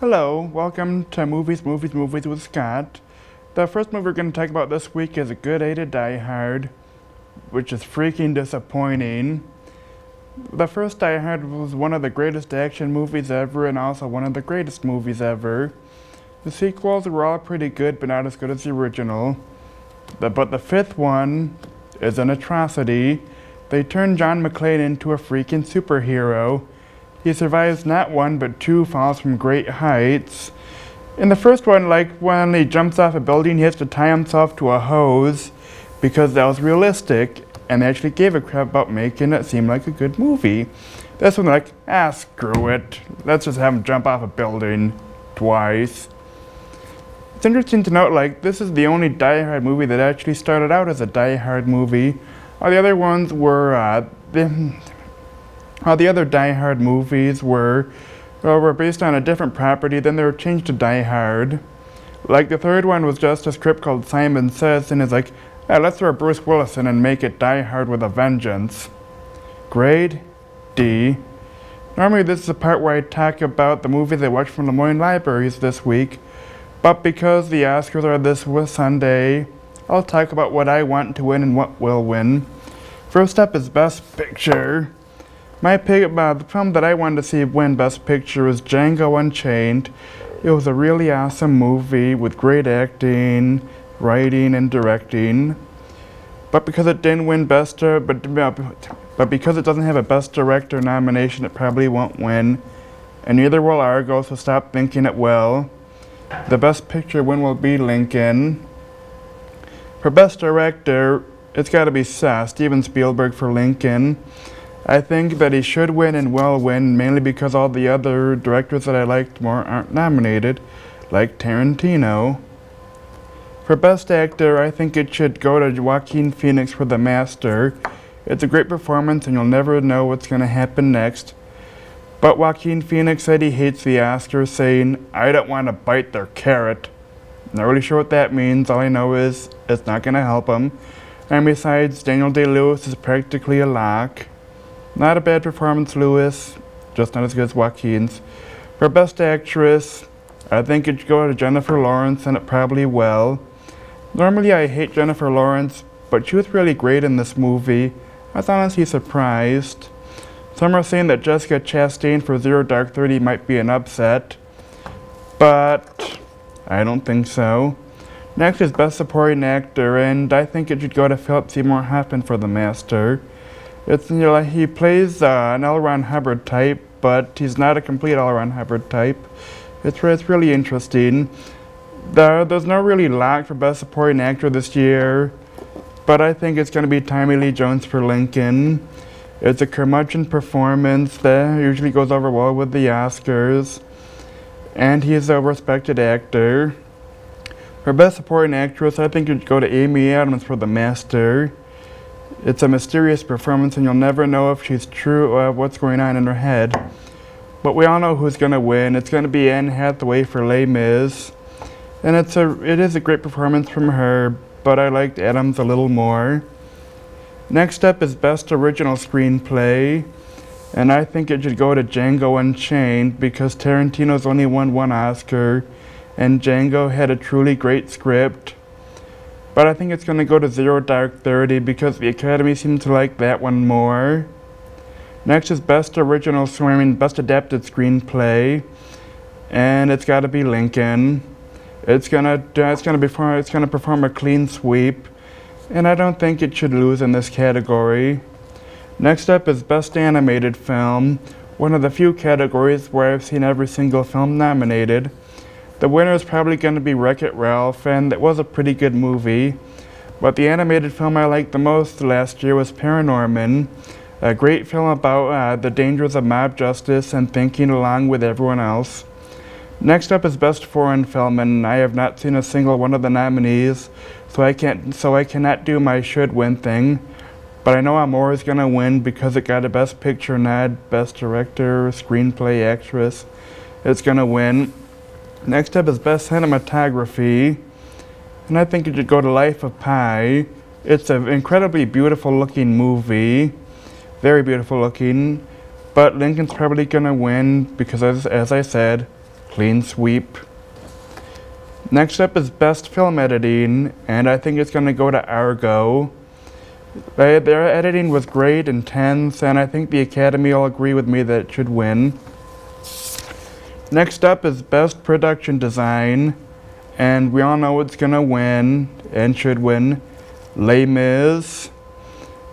Hello, welcome to Movies with Scott. The first movie we're going to talk about this week is A Good Day to Die Hard, which is freaking disappointing. The first Die Hard was one of the greatest action movies ever and also one of the greatest movies ever. The sequels were all pretty good, but not as good as the original. But the fifth one is an atrocity. They turned John McClane into a freaking superhero. He survives not one but two falls from great heights. In the first one, like when he jumps off a building, he has to tie himself to a hose because that was realistic, and they actually gave a crap about making it seem like a good movie. This one, like, screw it. Let's just have him jump off a building twice. It's interesting to note, like, this is the only Die Hard movie that actually started out as a Die Hard movie. All the other ones were, all the other Die Hard movies were based on a different property, then they were changed to Die Hard. Like, the third one was just a script called Simon Says, and it's like, let's throw Bruce Willis in and make it Die Hard with a vengeance. Grade D. Normally this is the part where I talk about the movies I watched from the Moines Libraries this week, but because the Oscars are this Sunday, I'll talk about what I want to win and what will win. First up is Best Picture. My pick about the film that I wanted to see win Best Picture is Django Unchained. It was a really awesome movie with great acting, writing, and directing. But because it didn't win but because it doesn't have a Best Director nomination, it probably won't win. And neither will Argo, so stop thinking it will. The Best Picture win will be Lincoln. For Best Director, it's got to be Steven Spielberg for Lincoln. I think that he should win and will win, mainly because all the other directors that I liked more aren't nominated, like Tarantino. For Best Actor, I think it should go to Joaquin Phoenix for The Master. It's a great performance and you'll never know what's going to happen next. But Joaquin Phoenix said he hates the Oscars, saying, "I don't want to bite their carrot." Not really sure what that means. All I know is it's not going to help him. And besides, Daniel Day-Lewis is practically a lock. Not a bad performance, Lewis, just not as good as Joaquin's. For Best Actress, I think it should go to Jennifer Lawrence, and it probably will. Normally I hate Jennifer Lawrence, but she was really great in this movie. I was honestly surprised. Some are saying that Jessica Chastain for Zero Dark 30 might be an upset, but I don't think so. Next is Best Supporting Actor, and I think it should go to Philip Seymour Hoffman for The Master. It's, he plays an L. Ron Hubbard type, but he's not a complete L. Ron Hubbard type. It's really interesting. There's no really lock for Best Supporting Actor this year, but I think it's going to be Tommy Lee Jones for Lincoln. It's a curmudgeon performance that usually goes over well with the Oscars, and he's a respected actor. For Best Supporting Actress, I think you'd go to Amy Adams for The Master. It's a mysterious performance, and you'll never know if she's true or what's going on in her head. But we all know who's going to win. It's going to be Anne Hathaway for Les Mis. And it is a great performance from her, but I liked Adams a little more. Next up is Best Original Screenplay. And I think it should go to Django Unchained because Tarantino's only won one Oscar, and Django had a truly great script. But I think it's going to go to Zero Dark 30 because the Academy seems to like that one more. Next is Best Adapted Screenplay, and it's got to be Lincoln. It's gonna perform a clean sweep, and I don't think it should lose in this category. Next up is Best Animated Film, one of the few categories where I've seen every single film nominated. The winner is probably going to be Wreck-It Ralph, and it was a pretty good movie. But the animated film I liked the most last year was Paranorman, a great film about the dangers of mob justice and thinking along with everyone else. Next up is Best Foreign Film, and I have not seen a single one of the nominees, so I cannot do my should win thing. But I know Amour is going to win because it got a Best Picture nod, Best Director, Screenplay, Actress. It's going to win. Next up is Best Cinematography, and I think it should go to Life of Pi. It's an incredibly beautiful looking movie, very beautiful looking, but Lincoln's probably gonna win because as I said, Clean sweep. Next up is Best Film Editing, and I think it's going to go to Argo. Their editing was great, intense, and I think the Academy will agree with me that it should win. Next up is Best Production Design, and we all know it's going to win, and should win, Les Mis.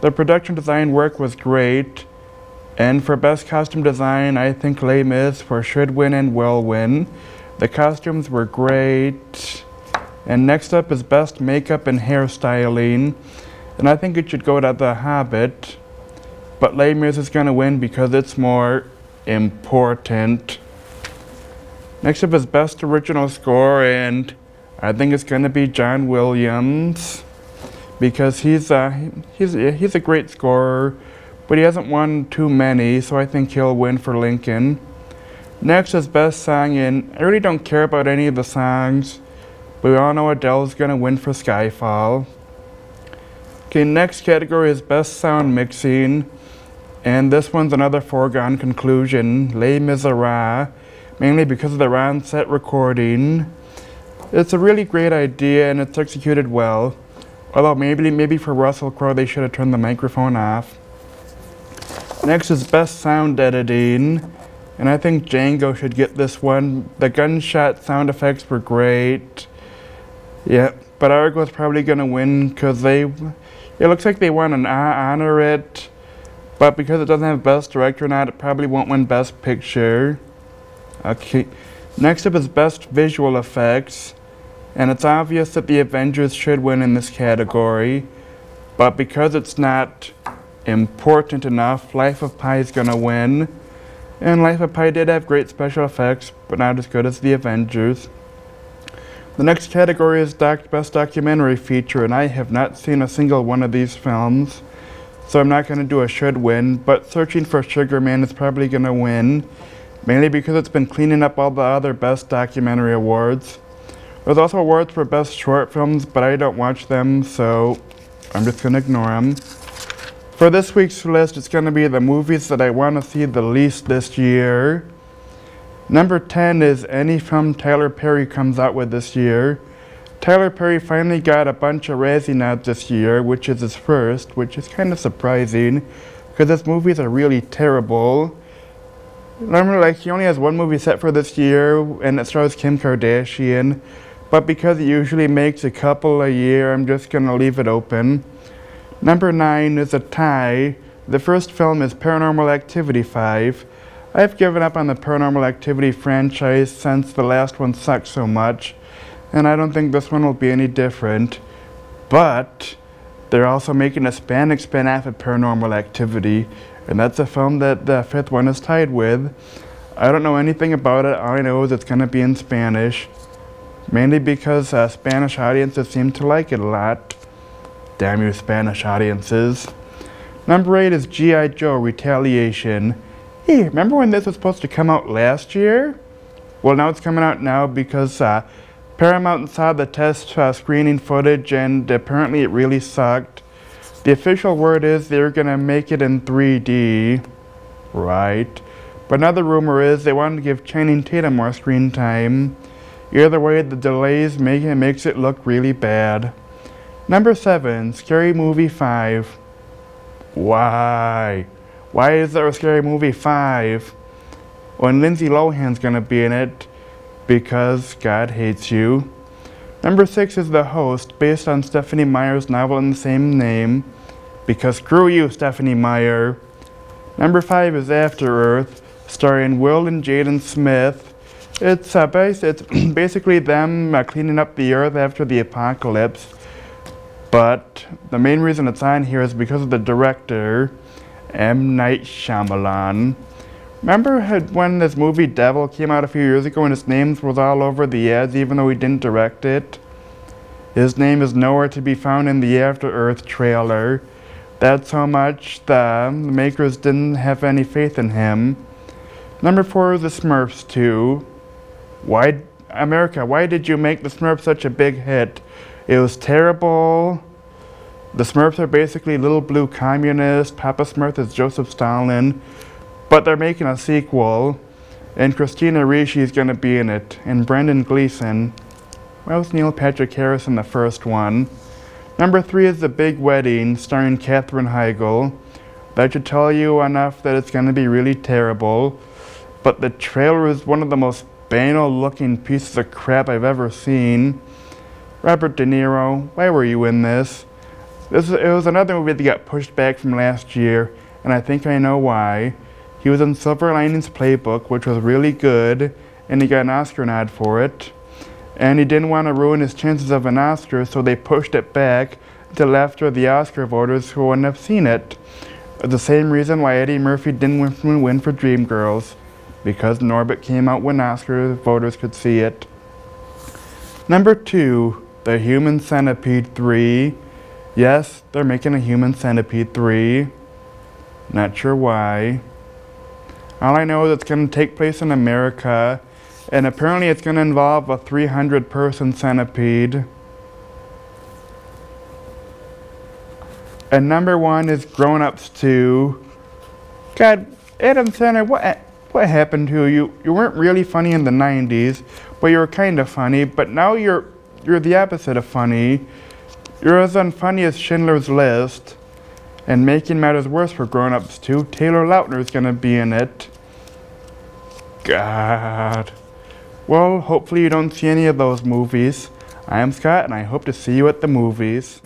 The production design work was great, and for Best Costume Design, I think Les Mis should win and will win. The costumes were great. And next up is Best Makeup and Hairstyling, and I think it should go to The Hobbit, but Les Mis is going to win because it's more important. Next up is Best Original Score, and I think it's going to be John Williams because he's a great scorer, but he hasn't won too many, so I think he'll win for Lincoln. Next is Best Song, and I really don't care about any of the songs, but we all know Adele's going to win for Skyfall. Okay, next category is Best Sound Mixing, and this one's another foregone conclusion, Les Miserables, mainly because of the on-set recording. It's a really great idea and it's executed well, although maybe for Russell Crowe they should have turned the microphone off. Next is Best Sound Editing, and I think Django should get this one. The gunshot sound effects were great. Yeah, but Argo's probably going to win because it looks like they want to honor it, but because it doesn't have Best Director on it probably won't win Best Picture. Okay, next up is Best Visual Effects, and it's obvious that the Avengers should win in this category, but because it's not important enough, Life of Pi is going to win, and Life of Pi did have great special effects, but not as good as the Avengers. The next category is Best Documentary Feature, and I have not seen a single one of these films, so I'm not going to do a should win, but Searching for Sugar Man is probably going to win, mainly because it's been cleaning up all the other Best Documentary awards. There's also awards for Best Short Films, but I don't watch them, so I'm just going to ignore them. For this week's list, it's going to be the movies that I want to see the least this year. Number 10 is any film Tyler Perry comes out with this year. Tyler Perry finally got a bunch of Razzie nods this year, which is his first, which is kind of surprising, because his movies are really terrible. Remember, like, he only has one movie set for this year, and it stars Kim Kardashian, but because he usually makes a couple a year, I'm just going to leave it open. Number 9 is a tie. The first film is Paranormal Activity 5. I've given up on the Paranormal Activity franchise since the last one sucked so much, and I don't think this one will be any different. But they're also making a Hispanic spin-off of Paranormal Activity, and that's a film that the fifth one is tied with. I don't know anything about it. All I know is it's going to be in Spanish, mainly because Spanish audiences seem to like it a lot. Damn you, Spanish audiences. Number 8 is G.I. Joe Retaliation. Hey, remember when this was supposed to come out last year? Well, now it's coming out now because Paramount saw the test screening footage and apparently it really sucked. The official word is they're going to make it in 3D. Right. But another rumor is they wanted to give Channing Tatum more screen time. Either way, the delays makes it look really bad. Number 7, Scary Movie 5. Why? Why is there a Scary Movie 5 when Lindsay Lohan's gonna be in it? Because God hates you. Number 6 is The Host, based on Stephenie Meyer's novel in the same name. Because screw you, Stephenie Meyer. Number 5 is After Earth, starring Will and Jaden Smith. It's basically them cleaning up the earth after the apocalypse. But the main reason it's on here is because of the director, M. Night Shyamalan. Remember when this movie Devil came out a few years ago and his name was all over the ads even though he didn't direct it? His name is nowhere to be found in the After Earth trailer. That's how much the makers didn't have any faith in him. Number 4 is The Smurfs 2. America, why did you make The Smurfs such a big hit? It was terrible. The Smurfs are basically little blue communists. Papa Smurf is Joseph Stalin. But they're making a sequel. And Christina Ricci is gonna be in it. And Brendan Gleeson. Well, was Neil Patrick Harris in the first one. Number 3 is The Big Wedding, starring Katherine Heigl. That should tell you enough that it's gonna be really terrible. But the trailer is one of the most banal looking pieces of crap I've ever seen. Robert De Niro, why were you in this? It was another movie that got pushed back from last year, and I think I know why. He was in Silver Linings Playbook, which was really good, and he got an Oscar nod for it. And he didn't want to ruin his chances of an Oscar, so they pushed it back until after the Oscar voters who wouldn't have seen it. The same reason why Eddie Murphy didn't win for Dreamgirls, because Norbit came out when Oscar voters could see it. Number 2, The Human Centipede 3. Yes, they're making a Human Centipede 3. Not sure why. All I know is it's going to take place in America, and apparently it's going to involve a 300-person centipede. And number 1 is Grown Ups 2. God, Adam Sandler, what happened to you? You weren't really funny in the 90s, but you were kind of funny. But now you're the opposite of funny. You're as unfunny as Schindler's List. And making matters worse for Grown Ups 2, Taylor Lautner's gonna be in it. God. Well, hopefully you don't see any of those movies. I am Scott, and I hope to see you at the movies.